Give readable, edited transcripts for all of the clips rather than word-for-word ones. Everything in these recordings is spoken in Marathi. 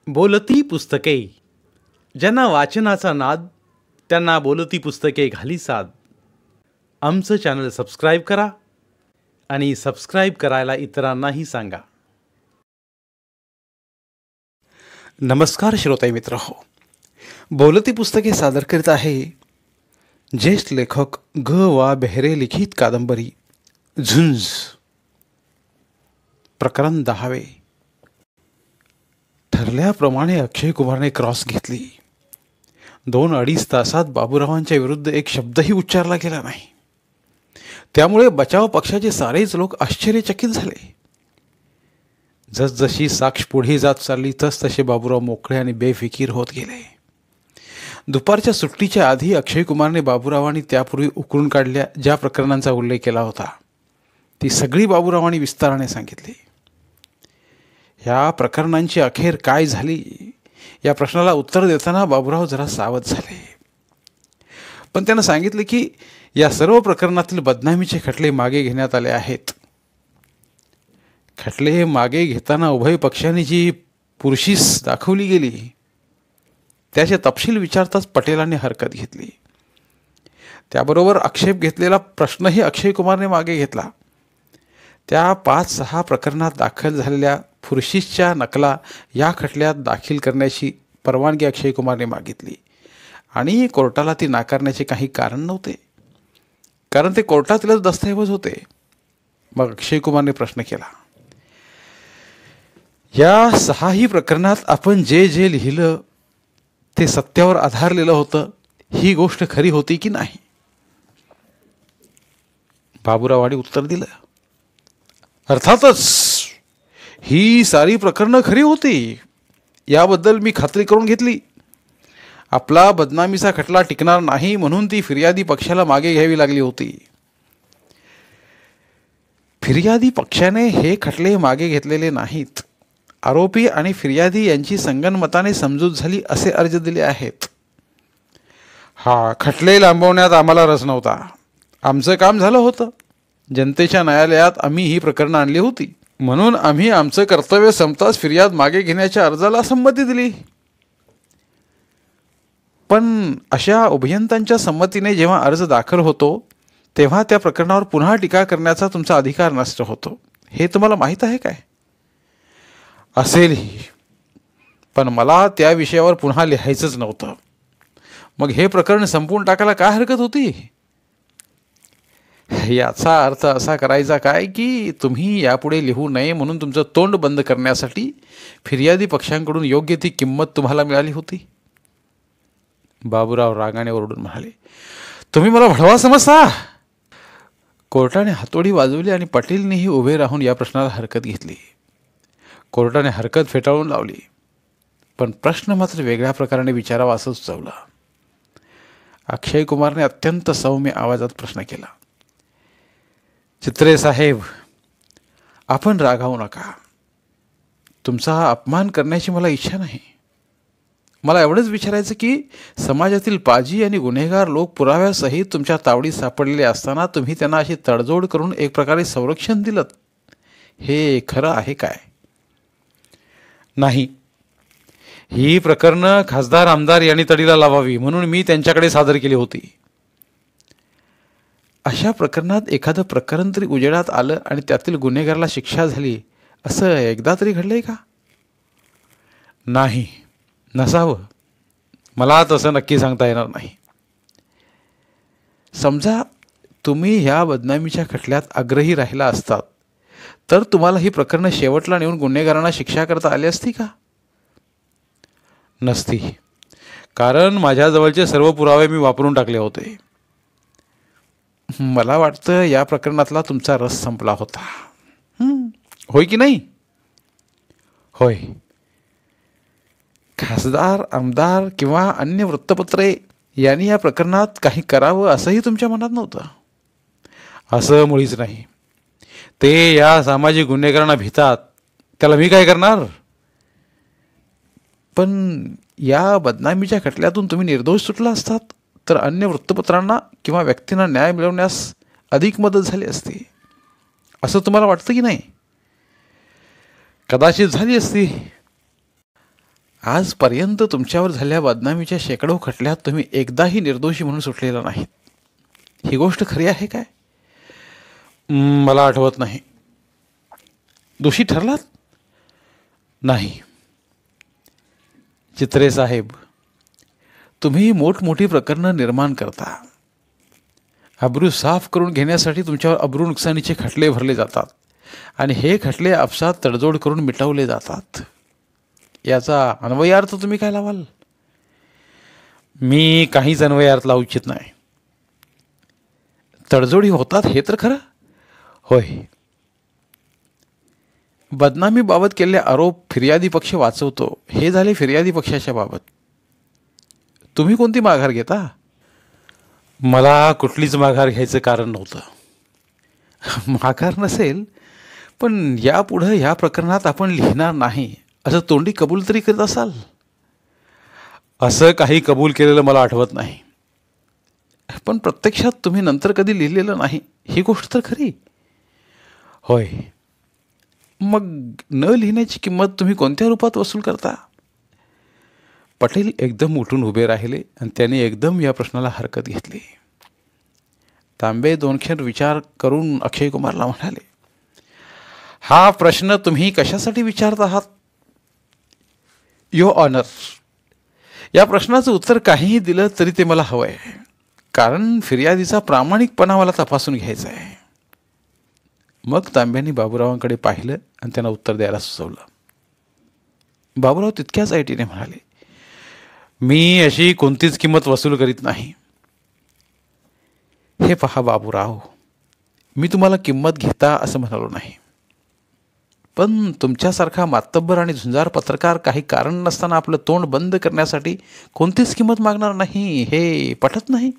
बोलती पुस्तके. ज्यांना वाचनाचा नाद त्यांना बोलती पुस्तके घाली साद. आमचं चॅनल सबस्क्राईब करा आणि सबस्क्राईब करायला इतरांनाही सांगा. नमस्कार श्रोते मित्र हो, बोलती पुस्तके सादर करीत आहे ज्येष्ठ लेखक ग वा बेहरे लिखित कादंबरी झुंज. प्रकरण 10. ठरल्याप्रमाणे अक्षय कुमारने क्रॉस घेतली. 2-2.5 तासात बाबूरावांच्या विरुद्ध एक शब्दही उच्चारला गेला नाही. त्यामुळे बचाव पक्षाचे सारेच लोक आश्चर्यचकित झाले. जसजशी साक्ष पुढे जात चालली तसतसे बाबूराव मोकळे आणि बेफिकीर होत गेले. दुपारच्या सुट्टीच्या आधी अक्षय कुमारने बाबूरावांनी त्यापूर्वी उकरून काढल्या ज्या प्रकरणांचा उल्लेख केला होता ती सगळी बाबूरावांनी विस्ताराने सांगितली. ह्या प्रकरणांची अखेर काय झाली या प्रश्नाला उत्तर देताना बाबूराव जरा सावध झाले. पण त्यानं सांगितले की या सर्व प्रकरणातील बदनामीचे खटले मागे घेण्यात आले आहेत. खटले मागे घेताना उभय पक्षांनी जी पुरशीस दाखवली गेली त्याचे तपशील विचारताच पटेलांनी हरकत घेतली. त्याबरोबर आक्षेप घेतलेला प्रश्नही अक्षय कुमारने मागे घेतला. त्या 5-6 प्रकरणात दाखल झालेल्या फुरशीसच्या नकला या खटल्यात दाखल करण्याची परवानगी अक्षय कुमारने मागितली आणि कोर्टाला ती नाकारण्याचे काही कारण नव्हते, कारण ते कोर्टातीलच दस्तऐवज होते. मग अक्षय कुमारने प्रश्न केला, या 6ही प्रकरणात आपण जे जे लिहिलं ते सत्यावर आधारलेलं होतं, ही गोष्ट खरी होती की नाही? बाबूरावांनी उत्तर दिलं, अर्थातच ही सारी प्रकरणं खरी होती. याबद्दल मी खात्री करून घेतली. आपला बदनामीचा खटला टिकणार नाही म्हणून ती फिर्यादी पक्षाला मागे घ्यावी लागली होती. फिर्यादी पक्षाने हे खटले मागे घेतलेले नाहीत. आरोपी आणि फिर्यादी यांची संगनमताने समजूत झाली असे अर्ज दिले आहेत. हा खटले लांबवण्यात आम्हाला रस नव्हता. आमचं काम झालं होतं. जनतेच्या न्यायालयात आम्ही ही प्रकरणं आणली होती म्हणून आम्ही आमचं कर्तव्य संपताच फिर्याद मागे घेण्याच्या अर्जाला संमती दिली. पण अशा उभयंतांच्या संमतीने जेव्हा अर्ज दाखल होतो तेव्हा त्या प्रकरणावर पुन्हा टीका करण्याचा तुमचा अधिकार नष्ट होतो. हे तुम्हाला माहीत आहे काय? असेलही, पण मला त्या विषयावर पुन्हा लिहायचंच नव्हतं. मग हे प्रकरण संपवून टाकायला काय हरकत होती? याचा अर्थ असा करायचा काय की तुम्ही यापुढे लिहू नये म्हणून तुमचं तोंड बंद करण्यासाठी फिर्यादी पक्षांकडून योग्य ती किंमत तुम्हाला मिळाली होती. बाबूराव रागाने ओरडून म्हणाले, तुम्ही मला भडवा समजता? कोर्टाने हातोडी वाजवली आणि पटेलनेही उभे राहून या प्रश्नाला हरकत घेतली. कोर्टाने हरकत फेटाळून लावली, पण प्रश्न मात्र वेगळ्या प्रकाराने विचारावा असं सुचवला. अक्षय कुमारने अत्यंत सौम्य आवाजात प्रश्न केला, चित्रे साहेब, आपण रागावू नका. तुमचा अपमान करण्याची मला इच्छा नाही. मला एवढंच विचारायचं की समाजातील पाजी आणि गुन्हेगार लोक पुराव्यासहित तुमच्या तावडीत सापडलेले असताना तुम्ही त्यांना अशी तडजोड करून एक प्रकारे संरक्षण दिलं, हे खरं आहे काय? नाही. ही प्रकरणं खासदार आमदार यांनी तडीला लावावी म्हणून मी त्यांच्याकडे सादर केली होती. अशा प्रकरणात एखादं प्रकरण तरी उजेडात आलं आणि त्यातील गुन्हेगाराला शिक्षा झाली असं एकदा तरी घडलंय का? नाही, नसावं. मला तसं नक्की सांगता येणार नाही. समजा तुम्ही ह्या बदनामीच्या खटल्यात आग्रही राहिला असतात तर तुम्हाला ही प्रकरणं शेवटला नेऊन गुन्हेगारांना शिक्षा करता आली असती का? नसती, कारण माझ्याजवळचे सर्व पुरावे मी वापरून टाकले होते. मला वाटतं या प्रकरणातला तुमचा रस संपला होता. होय की नाही? होय. खासदार आमदार किंवा अन्य वृत्तपत्रे यांनी या प्रकरणात काही करावं असंही तुमच्या मनात नव्हतं? असं मुळीच नाही. ते या सामाजिक गुन्हेगारांना भितात, त्याला मी काय करणार? पण या बदनामीच्या खटल्यातून तुम्ही निर्दोष सुटला असतात तर अन्य वृत्तपत्रांना किंवा व्यक्तींना न्याय मिळवण्यास अधिक मदत झाली असती, असं तुम्हाला वाटतं की नाही? कदाचित झाली असती. आजपर्यंत तुमच्यावर झालेल्या बदनामीच्या शेकडो खटल्यात तुम्ही एकदाही निर्दोषी म्हणून सुटलेला नाही. ही गोष्ट खरी आहे काय? मला आठवत नाही. दोषी ठरलात? नाही. चित्रे साहेब, तुम्ही मोठमोठी प्रकरणं निर्माण करता. अब्रू साफ करून घेण्यासाठी तुमच्यावर अब्रू नुकसानीचे खटले भरले जातात आणि हे खटले आपसात तडजोड करून मिटवले जातात. याचा अन्वयार्थ तुम्ही काय लावाल? मी काहीच अन्वयार्थ लावू इच्छित नाही. तडजोडी होतात हे तर खरं. होय. बदनामीबाबत केलेले आरोप फिर्यादी पक्ष वाचवतो हे झाले फिर्यादी पक्षाच्या बाबत. तुम्ही कोणती माघार घेता? मला कुठलीच माघार घ्यायचं कारण नव्हतं. माघार नसेल, पण यापुढं ह्या प्रकरणात आपण लिहिणार नाही असं तोंडी कबूल तरी करत असाल? असं काही कबूल केलेलं मला आठवत नाही. पण प्रत्यक्षात तुम्ही नंतर कधी लिहिलेलं नाही ही गोष्ट तर खरी. होय. मग न लिहिण्याची किंमत तुम्ही कोणत्या रूपात वसूल करता? पटेल एकदम उठून उभे राहिले आणि त्याने एकदम या प्रश्नाला हरकत घेतली. तांबे दोन क्षण विचार करून अक्षय कुमारला म्हणाले, हा प्रश्न तुम्ही कशासाठी विचारत आहात? युअर ऑनर, या प्रश्नाचं उत्तर काहीही दिलं तरी ते मला हवं आहे, कारण फिर्यादीचा प्रामाणिकपणा मला तपासून घ्यायचा आहे. मग तांब्यांनी बाबूरावांकडे पाहिलं आणि त्यांना उत्तर द्यायला सुचवलं. बाबूराव तितक्याच ऐटीने म्हणाले, मी अशी कोणतीच किंमत वसूल करीत नाही. हे पहा बाबूराव, मी तुम्हाला किंमत घेता असं म्हणालो नाही, पण तुमच्यासारखा मातब्बर आणि झुंजार पत्रकार काही कारण नसताना आपलं तोंड बंद करण्यासाठी कोणतीच किंमत मागणार नाही हे पटत नाही.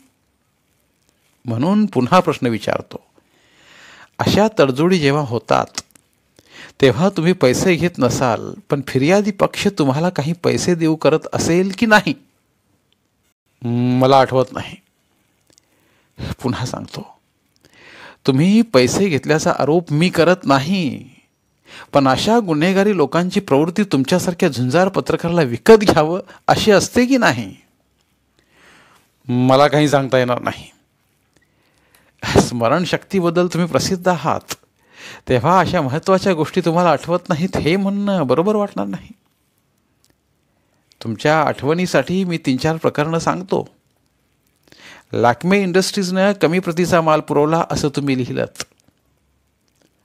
म्हणून पुन्हा प्रश्न विचारतो. अशा तडजोडी जेव्हा होतात तेव्हा तुम्ही पैसे घेत नसाल, पण फिर्यादी पक्ष तुम्हाला काही पैसे देऊ करत असेल की नाही? मला आठवत नाही. पुन्हा सांगतो, तुम्ही पैसे घेतल्याचा आरोप मी करत नाही, पण अशा गुन्हेगारी लोकांची प्रवृत्ती तुमच्यासारख्या झुंजार पत्रकाराला विकत घ्यावं अशी असते की नाही? मला काही सांगता येणार नाही. स्मरणशक्तीबद्दल तुम्ही प्रसिद्ध आहात, तेव्हा अशा महत्त्वाच्या गोष्टी तुम्हाला आठवत नाहीत हे म्हणणं बरोबर वाटणार नाही. तुमच्या आठवणीसाठी मी 3-4 प्रकरणं सांगतो. लॅक्मे इंडस्ट्रीजनं कमी प्रतीचा माल पुरवला असं तुम्ही लिहिलंत.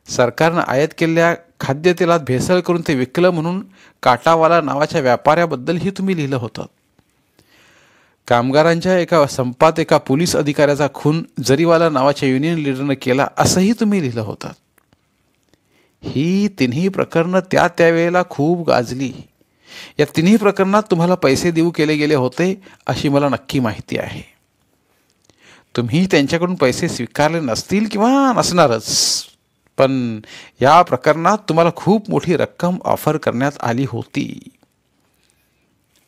सरकारनं आयात केलेल्या खाद्यतेलात भेसळ करून ते विकलं म्हणून काटावाला नावाच्या व्यापाऱ्याबद्दलही तुम्ही लिहिलं होतं. कामगारांच्या एका संपात एका पोलीस अधिकाऱ्याचा खून जरीवाला नावाच्या युनियन लीडरनं केला असंही तुम्ही लिहिलं होतं. ही तिन्ही प्रकरणं त्यावेळेला खूप गाजली. या तिन्ही प्रकरणात तुम्हाला पैसे देऊ केले गेले होते अशी मला नक्की माहिती आहे. तुम्ही त्यांच्याकडून पैसे स्वीकारले नसतील किंवा नसणारच, पण या प्रकरणात तुम्हाला खूप मोठी रक्कम ऑफर करण्यात आली होती.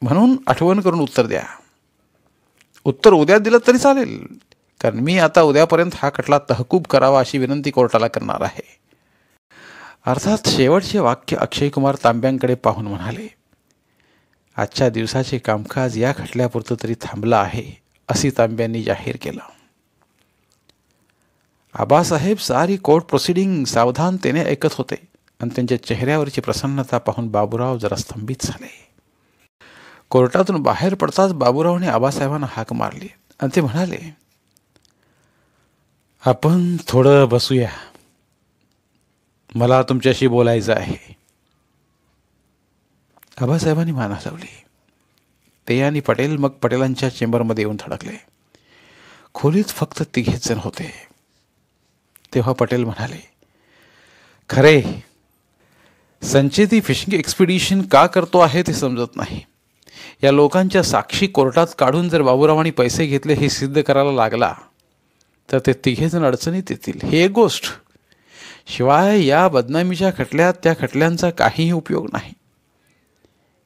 म्हणून आठवण करून उत्तर द्या. उत्तर उद्या दिलं तरी चालेल, कारण मी आता उद्यापर्यंत हा खटला तहकूब करावा अशी विनंती कोर्टाला करणार आहे. अर्थात शेवटचे वाक्य अक्षय कुमार तांब्यांकडे पाहून म्हणाले, आजच्या दिवसाचे कामकाज या खटल्यापुरतं तरी थांबलं आहे असे तांब्यांनी जाहीर केलं. आबासाहेब सारी कोर्ट प्रोसिडिंग सावधानतेने ऐकत होते आणि त्यांच्या चेहऱ्यावरची प्रसन्नता पाहून बाबूराव जरा स्तंभित झाले. कोर्टातून बाहेर पडताच बाबूरावने आबासाहेबांना हाक मारली आणि ते म्हणाले, आपण थोडं बसूया, मला तुमच्याशी बोलायचं आहे. आबासाहेबांनी मान हलवली. ते आणि पटेल मग पटेलांच्या चेंबरमध्ये येऊन धडकले. खोलीत फक्त 3घेच जण होते. तेव्हा पटेल म्हणाले, खरे संचेती फिशिंग एक्सपिडिशन का करतो आहे ते समजत नाही. या लोकांच्या साक्षी कोर्टात काढून जर बाबूरावांनी पैसे घेतले हे सिद्ध करायला लागला तर ते 3घे जण अडचणीत येतील. ही एक गोष्ट. शिवाय या बदनामीच्या खटल्यात त्या खटल्यांचा काहीही उपयोग नाही.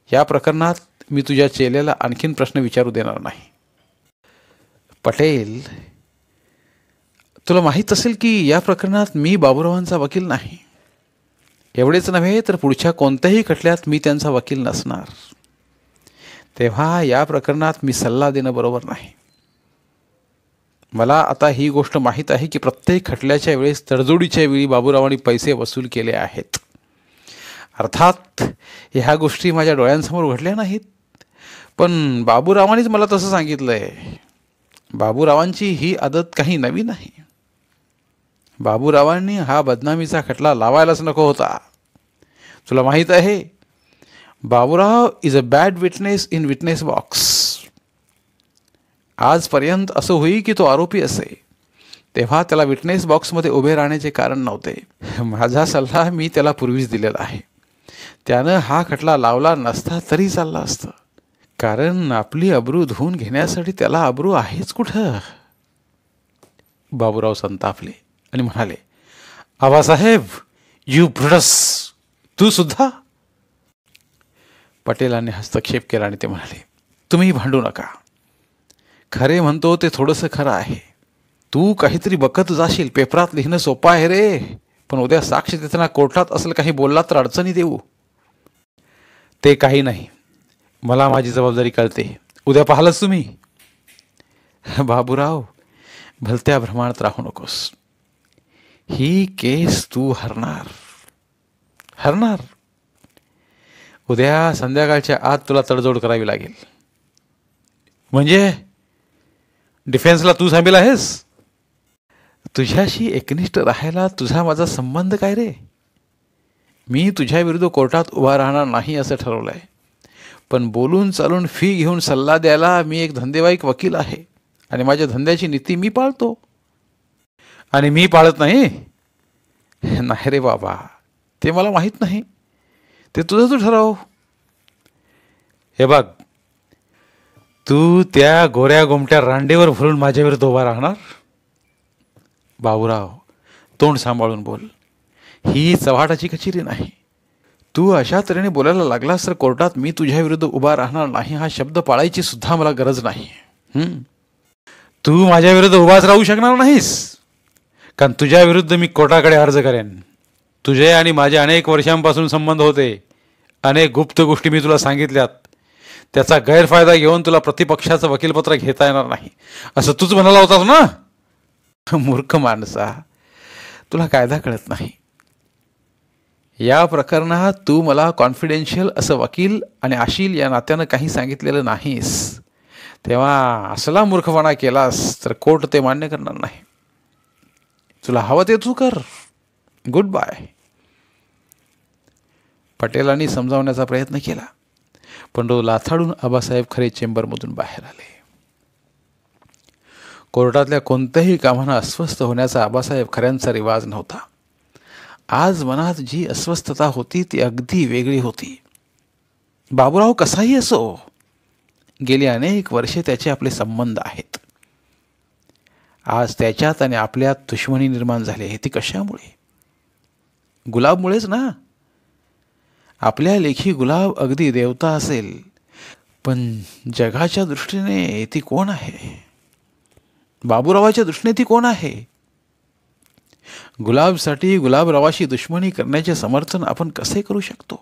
या प्रकरणात मी तुझ्या चेल्याला आणखीन प्रश्न विचारू देणार नाही. पटेल, तुला माहीत असेल की या प्रकरणात मी बाबूरावांचा वकील नाही. एवढेच नव्हे तर पुढच्या कोणत्याही खटल्यात मी त्यांचा वकील नसणार. तेव्हा या प्रकरणात मी सल्ला देणं बरोबर नाही. मला आता ही गोष्ट माहीत आहे की प्रत्येक खटल्याच्या वेळेस तडजोडीच्या वेळी बाबूरावांनी पैसे वसूल केले आहेत. अर्थात ह्या गोष्टी माझ्या डोळ्यांसमोर घडल्या नाहीत, पण बाबूरावांनीच मला तसं सांगितलंय. बाबूरावांची ही आदत काही नवी नाही. बाबूरावांनी हा बदनामीचा खटला लावायलाच नको होता. तुला माहीत आहे, Baburao is a bad witness in witness box. आजपर्यंत असं होई की तो आरोपी असे, तेव्हा त्याला विटनेस बॉक्समध्ये उभे राहण्याचे कारण नव्हते. माझा सल्ला मी त्याला पूर्वीच दिलेला आहे. त्यानं हा खटला लावला नसता तरी चालला असतं, कारण आपली अब्रू धुवून घेण्यासाठी त्याला अब्रू आहेच कुठं. बाबूराव संतापले आणि म्हणाले, आबासाहेब, यू ब्रुडस, तू सुद्धा. पटेलांनी हस्तक्षेप केला आणि ते म्हणाले, तुम्ही भांडू नका. खरे म्हणतो ते थोडंसं खरं आहे. तू काहीतरी बघत जाशील, पेपरात लिहिणं सोपं आहे रे, पण उद्या साक्ष देताना कोर्टात असलं काही बोलला तर अडचणी देऊ. ते काही नाही, मला माझी जबाबदारी कळते. उद्या पाहालच तुम्ही. बाबूराव, भलत्या भ्रमात राहू नकोस. ही केस तू हरणार. उद्या संध्याकाळच्या आत तुला तडजोड करावी लागेल. म्हणजे डिफेन्सला तू थांबेल आहेस? तुझ्याशी एकनिष्ठ राहायला तुझा माझा संबंध काय रे? मी तुझ्या विरुद्ध कोर्टात उभा राहणार नाही असं ठरवलंय, पण बोलून चालून फी घेऊन सल्ला द्यायला मी एक धंदेवाईक वकील आहे आणि माझ्या धंद्याची नीती मी पाळतो. आणि मी पाळत नाही? नाही रे बाबा, ते मला माहीत नाही. ते तुझं तू ठरव. हे बघ, तू त्या गोऱ्या गोमट्या रांडेवर भरून माझ्या विरुद्ध उभा राहणार? बाबूराव, तोंड सांभाळून बोल. ही चव्हाटाची कचेरी नाही. तू अशा तऱ्हेने बोलायला लागलास तर कोर्टात मी तुझ्या विरुद्ध उभा राहणार नाही हा शब्द पाळायची सुद्धा मला गरज नाही. तू माझ्या विरुद्ध उभाच राहू शकणार नाहीस, कारण तुझ्या विरुद्ध मी कोर्टाकडे अर्ज करेन. तुझे आणि माझे अनेक वर्षांपासून संबंध होते. अनेक गुप्त गोष्टी मी तुला सांगितल्यात. त्याचा गैरफायदा घेऊन तुला प्रतिपक्षाचं वकीलपत्र घेता येणार नाही असं तूच म्हणाला होतास ना? मूर्ख माणसा, तुला कायदा कळत नाही. या प्रकरणात तू मला कॉन्फिडेन्शियल असं वकील आणि आशील या नात्यानं काही सांगितलेलं नाहीस. तेव्हा असला मूर्खपणा केलास तर कोर्ट ते मान्य करणार नाही. तुला हवं ते तू कर. Good bye. पटेलांनी समजावण्याचा प्रयत्न केला, पण तो लाथाडून आबासाहेब खरे चेंबरमधून बाहेर आले. कोर्टातल्या कोणत्याही कामानं अस्वस्थ होण्याचा आबासाहेब खऱ्यांचा रिवाज नव्हता. आज मनात जी अस्वस्थता होती ती अगदी वेगळी होती. बाबूराव कसाही असो, गेली अनेक वर्षे त्याचे आपले संबंध आहेत. आज त्याच्यात आणि आपल्यात दुश्मनी निर्माण झाली. ती कशामुळे? गुलाबमुळेच ना. आपल्या लेखी गुलाब अगदी देवता असेल, पण जगाच्या दृष्टीने ती कोण आहे? बाबूरावाच्या दृष्टीने ती कोण आहे? गुलाबसाठी गुलाबरावाशी दुश्मनी करण्याचे समर्थन आपण कसे करू शकतो?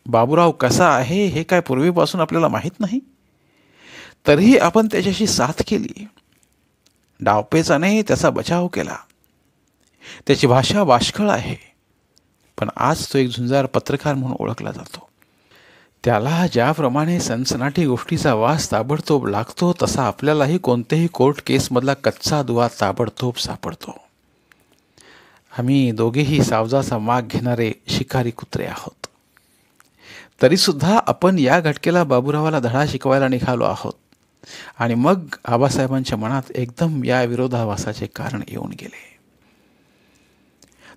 बाबूराव कसा आहे हे काय पूर्वीपासून आपल्याला माहीत नाही? तरीही आपण त्याच्याशी साथ केली. डावपेचाने त्याचा बचाव केला. त्याची भाषा बाष्कळ आहे, पण आज तो एक झुंजार पत्रकार म्हणून ओळखला जातो. त्याला ज्याप्रमाणे सनसनाटी गोष्टीचा वास ताबडतोब लागतो, तसा आपल्यालाही कोणत्याही कोर्ट केसमधला कच्चा दुवा ताबडतोब सापडतो. आम्ही दोघेही सावजाचा माग घेणारे शिकारी कुत्रे आहोत. तरीसुद्धा आपण या घटकेला बाबूरावाला धडा शिकवायला निघालो आहोत. आणि मग आबासाहेबांच्या मनात एकदम या विरोधाभासाचे कारण येऊन गेले.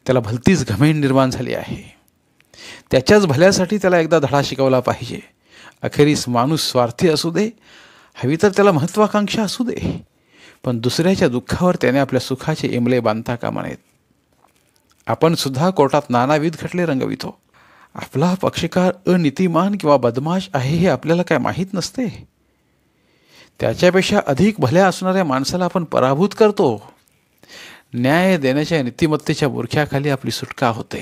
त्याला भलतीच घमेंड निर्माण झाली आहे. त्याच्याच भल्यासाठी त्याला एकदा धडा शिकवला पाहिजे. अखेरीस माणूस स्वार्थी असू दे, हवी तर त्याला महत्वाकांक्षा असू दे, पण दुसऱ्याच्या दुःखावर त्याने आपल्या सुखाचे इमले बांधता कामा नयेत. आपण सुद्धा कोर्टात नानाविध खटले रंगवितो. आपला पक्षकार अनीतिमान किंवा बदमाश आहे हे आपल्याला काय माहीत नसते? त्याच्यापेक्षा अधिक भल्या असणाऱ्या माणसाला आपण पराभूत करतो. न्याय देण्याच्या नीतिमत्तेच्या बुरख्याखाली आपली सुटका होते.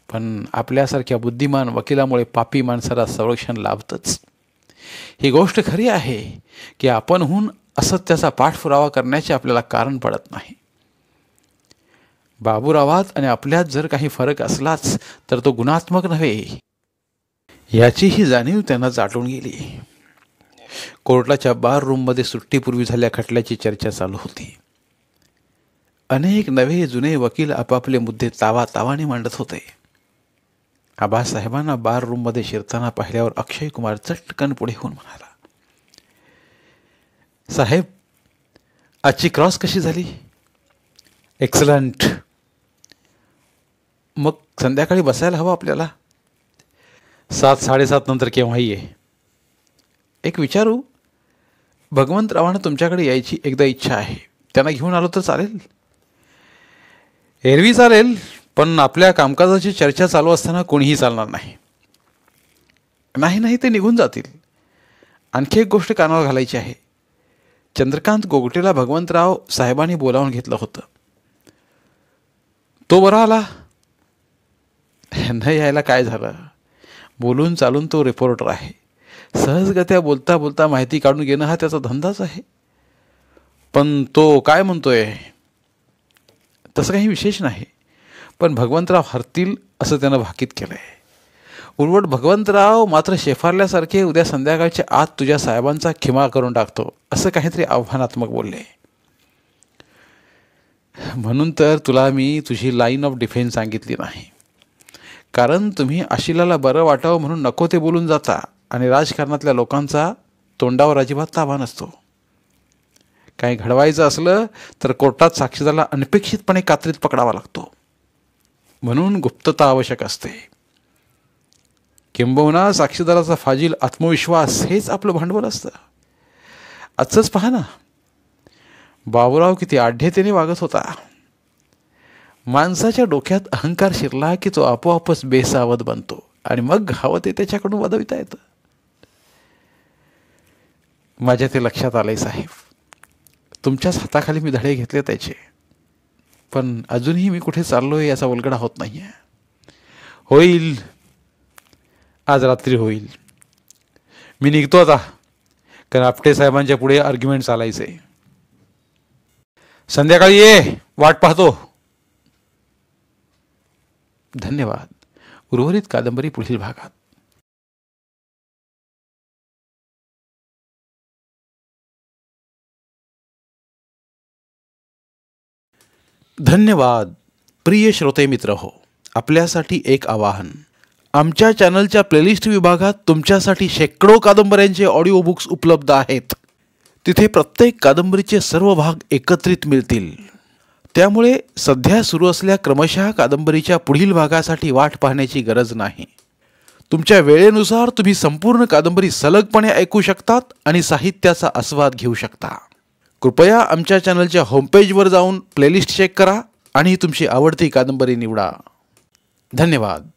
पण आपल्यासारख्या बुद्धिमान वकिलामुळे पापी माणसाला संरक्षण लाभतंच. ही गोष्ट खरी आहे की आपणहून असत्याचा पाठपुरावा करण्याचे आपल्याला कारण पडत नाही. बाबूरावात आणि आपल्यात जर काही फरक असलाच तर तो गुणात्मक नव्हे याचीही जाणीव त्यांना जाटून गेली. कोर्टाच्या बार रूममध्ये सुट्टीपूर्वी झाल्या खटल्याची चर्चा चालू होती. अनेक नवे जुने वकील आपापले मुद्दे तावातावाने मांडत होते. आबासाहेबांना बार रूममध्ये शिरताना पाहिल्यावर अक्षय कुमार चटकन पुढे होऊन म्हणाला, साहेब, आजची क्रॉस कशी झाली? एक्सलंट. मग संध्याकाळी बसायला हवं आपल्याला. 7-7:30 नंतर केव्हाही ये. एक विचारू, भगवंतरावांना तुमच्याकडे यायची एकदा इच्छा आहे. त्यांना घेऊन आलो तर चालेल? एरवी चालेल, पण आपल्या कामकाजाची चर्चा चालू असताना कोणीही चालणार नाही. नाही ते निघून जातील. आणखी एक गोष्ट कानावर घालायची आहे. चंद्रकांत गोगटेला भगवंतराव साहेबांनी बोलावून घेतलं होतं. तो बरा आला? न यायला काय झालं? बोलून चालून तो रिपोर्टर आहे. सहजगत्या बोलता बोलता माहिती काढून घेणं हा त्याचा धंदाच आहे. पण तो काय म्हणतोय तसं काही विशेष नाही, पण भगवंतराव हरतील असं त्यानं भाकीत केलंय. उलट भगवंतराव मात्र शेफारल्यासारखे उद्या संध्याकाळच्या आत तुझ्या साहेबांचा खिमा करून टाकतो असं काहीतरी आव्हानात्मक बोलले. म्हणून तर तुला मी तुझी लाईन ऑफ डिफेन्स सांगितली नाही. कारण तुम्ही आशिलाला बरं वाटावं म्हणून नको ते बोलून जाता आणि राजकारणातल्या लोकांचा तोंडावर अजिबात ताबा नसतो. काही घडवायचं असलं तर कोर्टात साक्षीदाराला अनपेक्षितपणे कात्रीत पकडावा लागतो. म्हणून गुप्तता आवश्यक असते. किंबहुना साक्षीदाराचा फाजील आत्मविश्वास हेच आपलं भांडवल असतं. आजचंच पहा ना, बाबूराव किती आढ्यतेने वागत होता. माणसाच्या डोक्यात अहंकार शिरला की तो आपोआपच बेसावध बनतो आणि मग हवं ते त्याच्याकडून वदविता येतं. माझ्या ते लक्षात आलंय साहेब. तुमच्याच हाताखाली मी धडे घेतले त्याचे, पण अजूनही मी कुठे चाललोय याचा उलगडा होत नाहीये. होईल, आज रात्री होईल. मी निघतो आता, कारण आपटे साहेबांच्या पुढे आर्ग्युमेंट चालायचे. संध्याकाळी ये, वाट पाहतो. धन्यवाद. उर्वरित कादंबरी पुढील भागात. धन्यवाद. प्रिय श्रोते मित्र हो, आपल्यासाठी एक आवाहन. आमच्या चॅनलच्या प्लेलिस्ट विभागात तुमच्यासाठी शेकडो कादंबऱ्यांचे ऑडिओ बुक्स उपलब्ध आहेत. तिथे प्रत्येक कादंबरीचे सर्व भाग एकत्रित मिळतील. त्यामुळे सध्या सुरू असलेल्या क्रमशः कादंबरीच्या पुढील भागासाठी वाट पाहण्याची गरज नाही. तुमच्या वेळेनुसार तुम्ही संपूर्ण कादंबरी सलगपणे ऐकू शकतात आणि साहित्याचा आस्वाद घेऊ शकता. कृपया आमच्या चॅनलच्या होमपेजवर जाऊन प्लेलिस्ट चेक करा आणि तुमची आवडती कादंबरी निवडा. धन्यवाद.